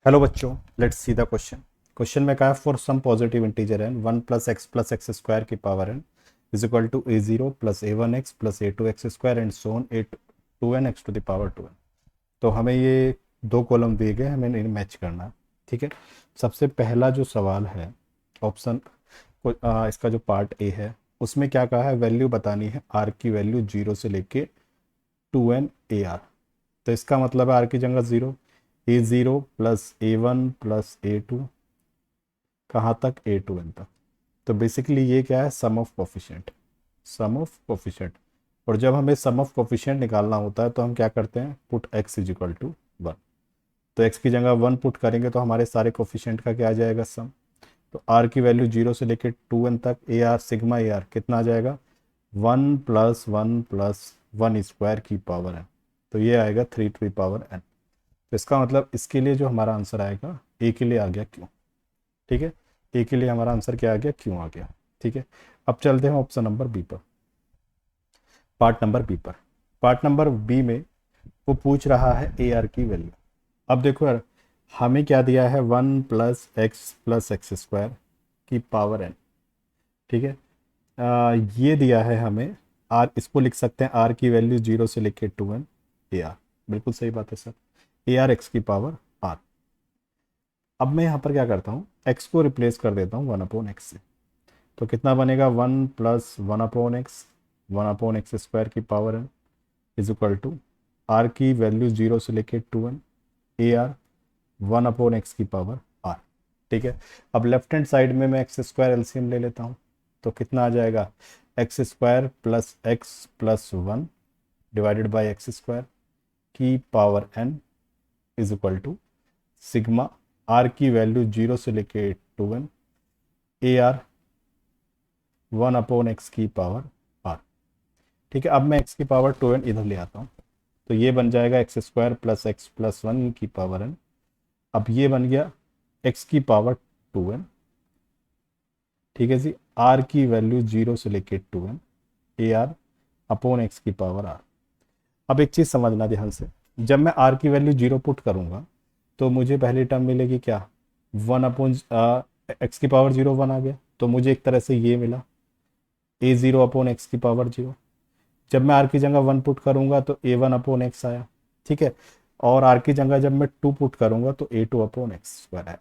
Hello बच्चों, let's see the question. Question में कहा है for some positive integer n 1 plus x square की power n is equal to a zero plus a one x plus a two x square and so on a two n x to the power to n. तो हमें ये दो column दिए गए, हमें इन्हें match करना है। ठीक है, सबसे पहला जो सवाल है ऑप्शन इसका जो पार्ट ए है उसमें क्या कहा है, वैल्यू बतानी है आर की वैल्यू जीरो से लेके टू एन ए आर। तो इसका मतलब है आर की जगह zero, a zero plus a one plus a two, कहाँ तक ए टू एन तक। तो बेसिकली ये क्या है, sum of coefficient, sum of coefficient. और जब हमें सम ऑफ कोफिशिएंट निकालना होता है तो हम क्या करते हैं, put x is equal to one. तो एक्स की जगह वन पुट करेंगे तो हमारे सारे कोफिशिएंट का क्या आ जाएगा, सम। तो आर की वैल्यू जीरो से लेकर टू एन तक a r sigma a r कितना आ जाएगा, वन प्लस वन स्क्वायर की पावर एन। तो ये आएगा three to the power n. तो इसका मतलब इसके लिए जो हमारा आंसर आएगा, ए के लिए आ गया क्यों। ठीक है, ए के लिए हमारा आंसर क्या आ गया, क्यों आ गया। ठीक है, अब चलते हैं ऑप्शन नंबर बी पर, पार्ट नंबर बी पर। पार्ट नंबर बी में वो पूछ रहा है ए आर की वैल्यू। अब देखो यार, हमें क्या दिया है, वन प्लस एक्स स्क्वायर की पावर एन। ठीक है, ये दिया है हमें आर, इसको लिख सकते हैं आर की वैल्यू जीरो से लेके टू एन ए आर। बिल्कुल सही बात है सर, ए आर एक्स की पावर आर। अब मैं यहाँ पर क्या करता हूँ, एक्स को रिप्लेस कर देता हूँ वन अपॉन एक्स से। तो कितना बनेगा, one plus one upon x square की power n is equal to r की वैल्यू जीरो से लेके to n a r one upon x की पावर आर। ठीक है, अब लेफ्ट हैंड साइड में मैं एक्स स्क्वायर एलसीएम ले लेता हूँ। तो कितना आ जाएगा, x square plus one divided by x square की power n is equal to sigma r की वैल्यू जीरो से लेके to n a r one upon x की पावर आर। ठीक है, अब मैं एक्स की पावर टू एन इधर ले आता हूँ। तो ये बन जाएगा एक्स प्लस वन की पावर एन। अब ये बन गया एक्स की पावर टू एन। ठीक है जी, आर की वैल्यू जीरो से लेके to n a r upon x की पावर आर। अब एक चीज़ समझना ध्यान से, जब मैं आर की वैल्यू जीरो पुट करूंगा तो मुझे पहली टर्म मिलेगी क्या, वन अपॉन एक्स की पावर जीरो वन आ गया। तो मुझे एक तरह से ये मिला ए ज़ीरो अपॉन एक्स की पावर जीरो। जब मैं आर की जगह वन पुट करूंगा तो ए वन अपॉन एक्स आया। ठीक है, और आर की जगह जब मैं टू पुट करूंगा तो ए टू अपॉन एक्स स्क्वायर आया।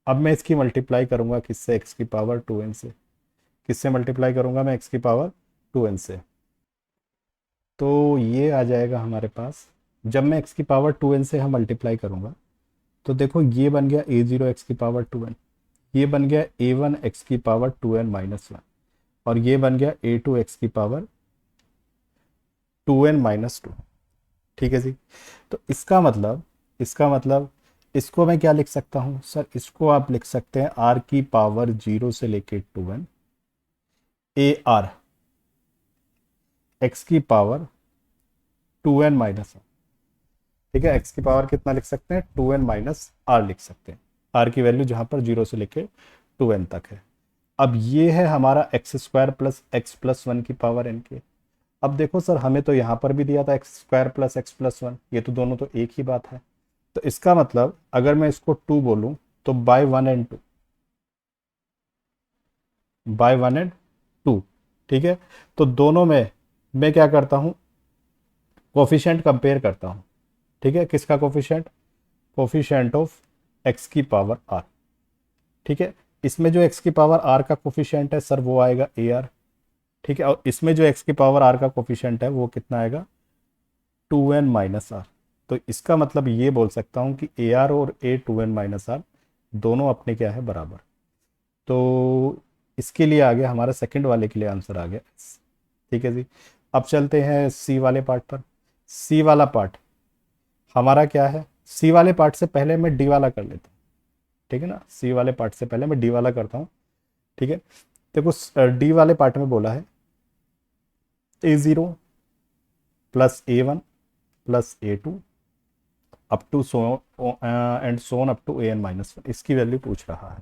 अब मैं इसकी मल्टीप्लाई करूंगा किससे, एक्स की पावर टू एन से। किससे मल्टीप्लाई करूंगा मैं, एक्स की पावर टू एन से। तो ये आ जाएगा हमारे पास, जब मैं एक्स की पावर टू एन से हम मल्टीप्लाई करूंगा तो देखो ये बन गया ए जीरो एक्स की पावर टू एन, ये बन गया ए वन एक्स की power to n minus one, और ये बन गया ए टू एक्स की power to n minus two. ठीक है जी, तो इसका मतलब इसको मैं क्या लिख सकता हूँ सर, इसको आप लिख सकते हैं आर की पावर जीरो से लेके to n a r x की पावर टू एन माइनस। ठीक है, एक्स की पावर कितना लिख सकते हैं, टू एन माइनस आर लिख सकते हैं। आर की वैल्यू जहां पर जीरो से लेके टू एन तक है। अब ये है हमारा x square plus x plus one की पावर एन के। अब देखो सर, हमें तो यहाँ पर भी दिया था x square plus x plus one, ये तो दोनों तो एक ही बात है। तो इसका मतलब अगर मैं इसको टू बोलूं तो by one and two, by one and two. ठीक है, तो दोनों में मैं क्या करता हूं, कोफिशिएंट कंपेयर करता हूं। ठीक है, किसका कोफिशिएंट, कोफिशिएंट ऑफ एक्स की पावर आर। ठीक है, इसमें जो एक्स की पावर आर का कोफिशिएंट है सर वो आएगा ए आर। ठीक है, और इसमें जो एक्स की पावर आर का कोफिशिएंट है वो कितना आएगा, टू एन माइनस आर। तो इसका मतलब ये बोल सकता हूँ कि ए आर और a two n minus are दोनों अपने क्या है, बराबर। तो इसके लिए आ गया हमारा, सेकंड वाले के लिए आंसर आ गया। ठीक है जी, अब चलते हैं सी वाले पार्ट पर। सी वाला पार्ट हमारा क्या है, सी वाले पार्ट से पहले मैं डी वाला कर लेता हूँ। ठीक है ना, सी वाले पार्ट से पहले मैं डी वाला करता हूँ। ठीक है, देखो डी वाले पार्ट में बोला है a zero plus a one plus a two up to so and so on up to a n minus one, इसकी वैल्यू पूछ रहा है।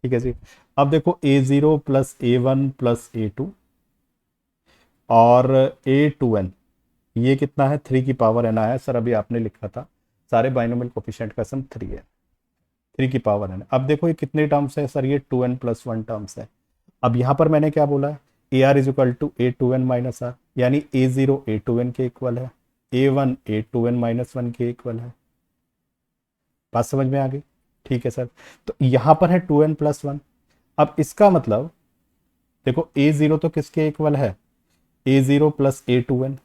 ठीक है जी, अब देखो a zero plus a one plus a two और ए टू एन, ये कितना है, थ्री की पावर एन आया सर, अभी आपने लिखा था सारे बाइनोमियल कोफिशिएंट का सम थ्री है। 3 की पावर n। अब देखो ये कितने टर्म्स है सर, ये 2n प्लस 1 टर्म्स है। अब यहाँ पर मैंने क्या बोला है, a r is equal to a two n minus r, यानी a zero a two n के इक्वल है, a one a two n minus one के इक्वल है। बात समझ में आ गई? ठीक है सर। तो यहाँ पर है 2n प्लस वन। अब इसका मतलब देखो ए जीरो तो किसके इक्वल है, a zero plus a two n,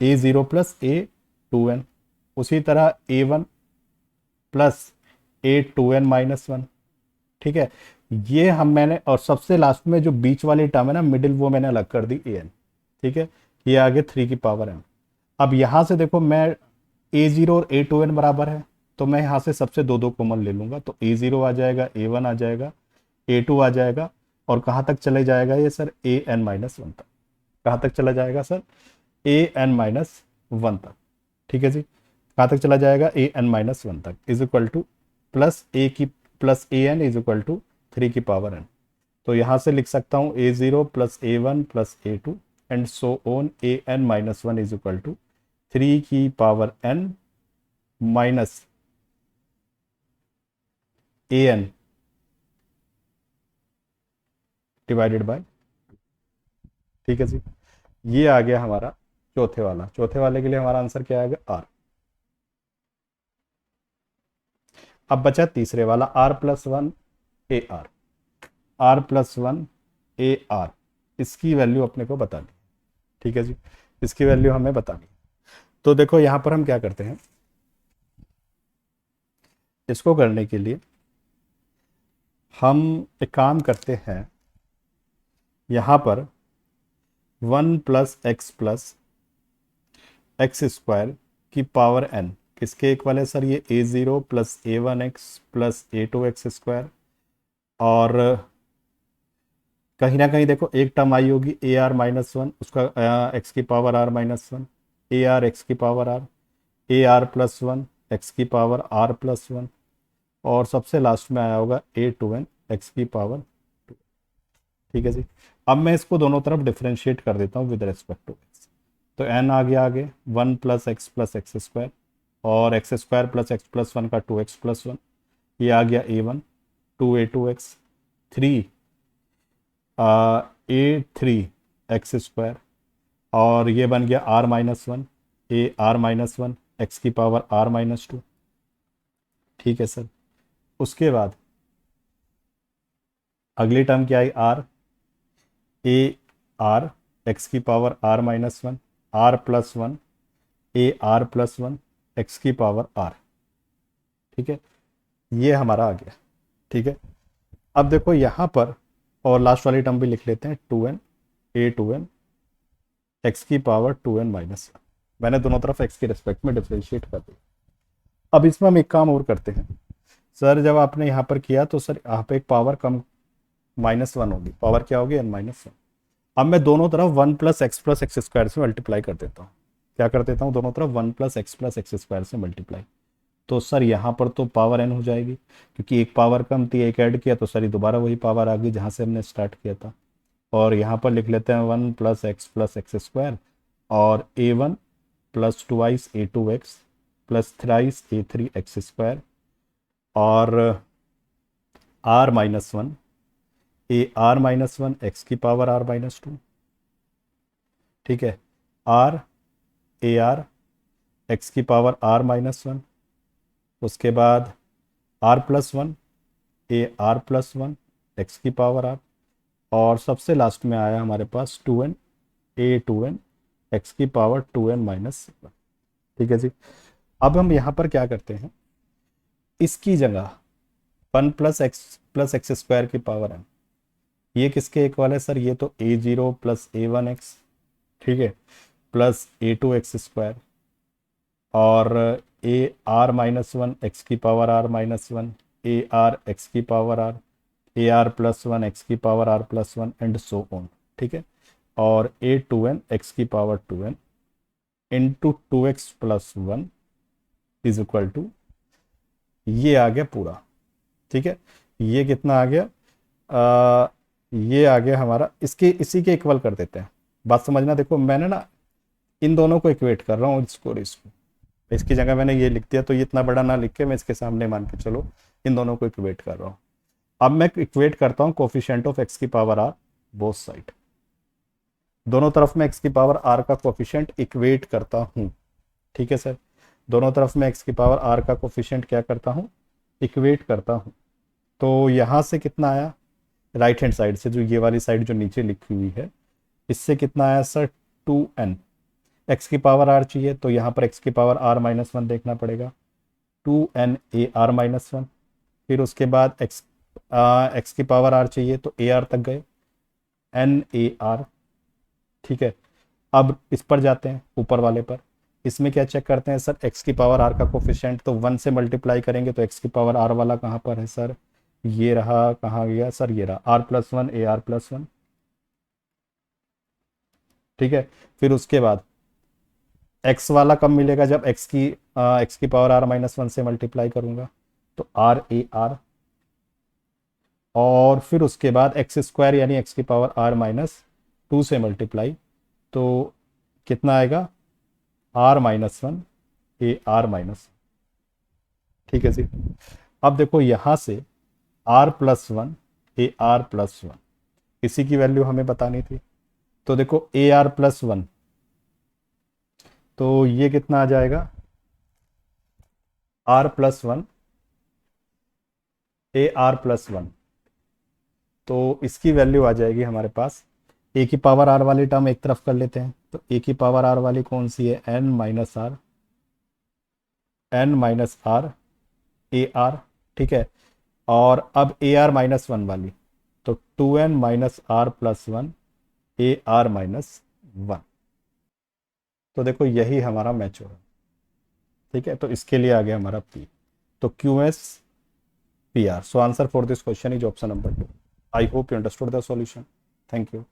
a zero plus a two n. उसी तरह a one plus a two n minus one. ठीक है, ये हम मैंने, और सबसे लास्ट में जो बीच वाली टर्म है ना मिडिल, वो मैंने अलग कर दी ए एन। ठीक है, ये आगे 3 की पावर एन। अब यहाँ से देखो मैं ए जीरो और ए टू एन बराबर है, तो मैं यहाँ से सबसे दो दो कॉमन ले लूंगा, तो ए जीरो आ जाएगा, ए वन आ जाएगा, ए टू आ जाएगा, और कहाँ तक चले जाएगा ये sir, a n minus one तक। कहाँ तक चला जाएगा sir, a n minus one तक। ठीक है जी, कहाँ तक चला जाएगा, ए एन माइनस वन तक, is equal to plus a की plus a n is equal to 3 की पावर एन। तो यहाँ से लिख सकता हूँ a zero plus a one plus a two and so on, a n minus one is equal to 3 की power n minus a n divided by. ठीक है जी, ये आ गया हमारा चौथे वाला। चौथे वाले के लिए हमारा आंसर क्या आएगा, आर। अब बचा तीसरे वाला, r plus one a r, r plus one a r. इसकी वैल्यू अपने को बता दी। ठीक है जी, इसकी वैल्यू हमें बता दी। तो देखो यहां पर हम क्या करते हैं, इसको करने के लिए हम एक काम करते हैं, यहां पर 1 प्लस एक्स स्क्वायर की पावर एन किसके इक्वल है सर, ये a zero plus a one x plus a two x square. और कहीं ना कहीं देखो एक टर्म आई होगी ए आर माइनस वन, उसका एक्स की power r minus one, a r x की power r, a r plus one x की पावर आर प्लस वन, और सबसे लास्ट में आया होगा ए टू एन एक्स की पावर टू। ठीक है जी, अब मैं इसको दोनों तरफ डिफ्रेंशिएट कर देता हूँ विद रेस्पेक्ट टू एक्स। तो एन आ गया आगे 1 प्लस एक्स स्क्वायर, और एक्स स्क्वायर प्लस वन का 2x प्लस वन, ये आ गया a one, two a two x, three a three x square, और ये बन गया r minus one, a r minus one x की पावर आर माइनस टू। ठीक है सर, उसके बाद अगली टर्म क्या आई, आर, ए आर एक्स की power r minus one, r plus one, a r plus one x की पावर आर। ठीक है, ये हमारा आ गया। ठीक है, अब देखो यहाँ पर, और लास्ट वाली टर्म भी लिख लेते हैं, two n a two n x की power to n minus one. मैंने दोनों तरफ एक्स के रिस्पेक्ट में डिफ्रेंशिएट कर दिया। अब इसमें हम एक काम और करते हैं सर, जब आपने यहाँ पर किया तो सर यहाँ पे एक पावर कम माइनस वन होगी, पावर क्या होगी, एन माइनस वन। अब मैं दोनों तरफ 1 प्लस एक्स स्क्वायर से मल्टीप्लाई कर देता हूँ। क्या कर देता हूँ, दोनों तरफ 1 प्लस एक्स स्क्वायर से मल्टीप्लाई। तो सर यहाँ पर तो पावर एन हो जाएगी, क्योंकि एक पावर कम थी, एक ऐड किया तो सर ये दोबारा वही पावर आ गई जहाँ से हमने स्टार्ट किया था। और यहाँ पर लिख लेते हैं 1 प्लस एक्स स्क्वायर, और a one plus twice a two x plus thrice a three x square, और r minus one, a r minus one x की पावर आर माइनस टू। ठीक है, आर ए आर एक्स की power r minus one, उसके बाद r plus one, a r plus one x की power r, और सबसे लास्ट में आया हमारे पास two n a two n x की power to n minus one. ठीक है जी, अब हम यहाँ पर क्या करते हैं, इसकी जगह 1 प्लस एक्स स्क्वायर की पावर एन, ये किसके इक्वल है सर, ये तो a zero plus a one x, ठीक है, plus a two x square, और a r minus one x की power r minus one, a r x की power r, a r plus one x की power r plus one, and so on. ठीक है, और a two n x की power to N into two x plus one is equal to, ये आ गया पूरा। ठीक है, ये कितना आ गया, ये आ गया हमारा, इसके इसी के इक्वल कर देते हैं। बात समझना, देखो मैंने ना इन दोनों को इक्वेट कर रहा हूँ, इसको और इसको। इसकी जगह मैंने ये लिख दिया, तो ये इतना बड़ा ना लिख के मैं इसके सामने मान के चलो इन दोनों को इक्वेट कर रहा हूँ। अब मैं इक्वेट करता हूँ कोफिशिएंट ऑफ एक्स की पावर आर बोथ साइड, दोनों तरफ में एक्स की पावर आर का कोफिशिएंट इक्वेट करता हूँ। ठीक है सर, दोनों तरफ में एक्स की पावर आर का कोफिशिएंट क्या करता हूँ, इक्वेट करता हूँ। तो यहाँ से कितना आया, राइट हैंड साइड से, जो ये वाली साइड जो नीचे लिखी हुई है, इससे कितना आया सर 2n। एक्स की पावर आर चाहिए तो यहाँ पर एक्स की पावर आर माइनस वन देखना पड़ेगा, 2n ए आर माइनस वन। फिर उसके बाद एक्स की पावर आर चाहिए तो ए आर तक गए, एन ए आर। ठीक है, अब इस पर जाते हैं ऊपर वाले पर, इसमें क्या चेक करते हैं सर, एक्स की पावर आर का कोफिशिएंट तो 1 से मल्टीप्लाई करेंगे तो एक्स की पावर आर वाला कहाँ पर है सर, ये रहा, कहाँ गया सर, ये रहा r plus one a r plus one. ठीक है, फिर उसके बाद एक्स वाला कब मिलेगा, जब एक्स की पावर आर माइनस वन से मल्टीप्लाई करूंगा, तो आर ए आर। और फिर उसके बाद एक्स स्क्वायर यानी एक्स की पावर आर माइनस टू से मल्टीप्लाई, तो कितना आएगा, r minus one a r minus. ठीक है जी, अब देखो यहाँ से r plus one a r plus one, इसी की वैल्यू हमें बतानी थी। तो देखो ए आर प्लस वन, तो ये कितना आ जाएगा, r plus one a r plus one. तो इसकी वैल्यू आ जाएगी हमारे पास, ए की पावर आर वाली टर्म एक तरफ कर लेते हैं, तो ए की पावर आर वाली कौन सी है, n minus r, n minus r a r. ठीक है, और अब ए आर माइनस वन वाली, तो 2n minus r plus one a r minus one. तो देखो यही हमारा मैच होगा। ठीक है, तो इसके लिए आ गया हमारा पी, तो Q S P R. So answer for this question is option number 2। I hope you understood the solution. Thank you.